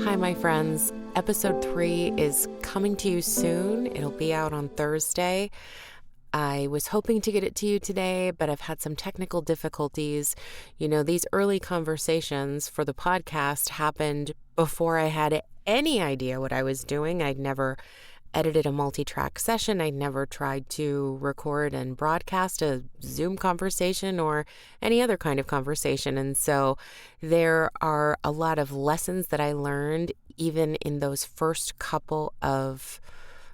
Hi, my friends. Episode 3 is coming to you soon. It'll be out on Thursday. I was hoping to get it to you today, but I've had some technical difficulties. You know, these early conversations for the podcast happened before I had any idea what I was doing. I'd never edited a multi-track session. I'd never tried to record and broadcast a Zoom conversation or any other kind of conversation. And so there are a lot of lessons that I learned even in those first couple of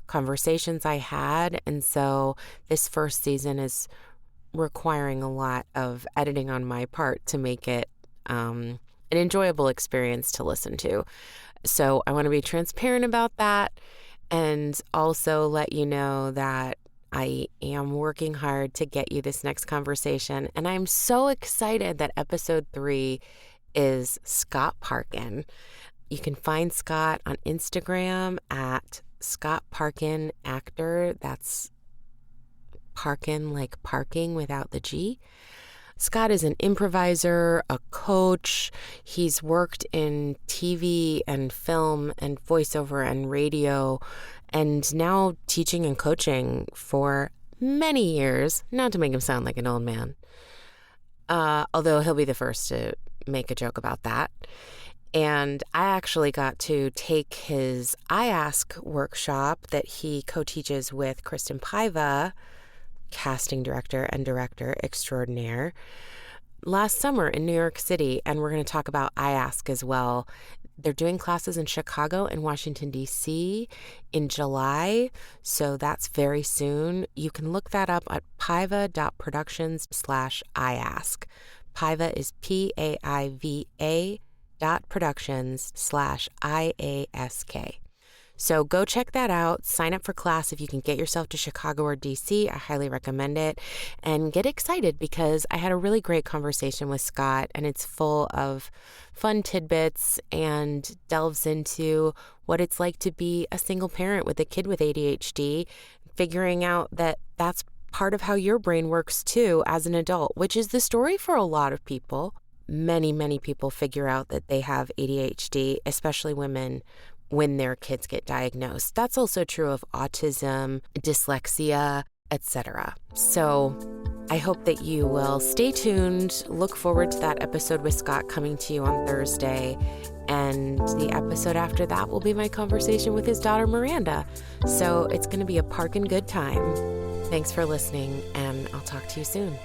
conversations I had. And so this first season is requiring a lot of editing on my part to make it an enjoyable experience to listen to. So I want to be transparent about that. And also let you know that I am working hard to get you this next conversation. And I'm so excited that episode 3 is Scott Parkin. You can find Scott on Instagram at Scott Parkin Actor. That's Parkin like parking without the G. Scott is an improviser, a coach. He's worked in TV and film and voiceover and radio, and now teaching and coaching for many years, not to make him sound like an old man, although he'll be the first to make a joke about that. And I actually got to take his IASK workshop that he co-teaches with Kristin Paiva, casting director and director extraordinaire, last summer in New York City, and we're going to talk about IASK as well. They're doing classes in Chicago and Washington, D.C. in July, so that's very soon. You can look that up at paiva.productions/IASK. Paiva is paiva.productions/IASK. So go check that out. Sign up for class if you can get yourself to Chicago or DC. I highly recommend it. And get excited because I had a really great conversation with Scott, and it's full of fun tidbits and delves into what it's like to be a single parent with a kid with ADHD, figuring out that that's part of how your brain works too as an adult, which is the story for a lot of people. Many people figure out that they have ADHD, especially women, when their kids get diagnosed. That's also true of autism, dyslexia, etc. So I hope that you will stay tuned. Look forward to that episode with Scott coming to you on Thursday. And the episode after that will be my conversation with his daughter, Miranda. So it's going to be a Parkin good time. Thanks for listening, and I'll talk to you soon.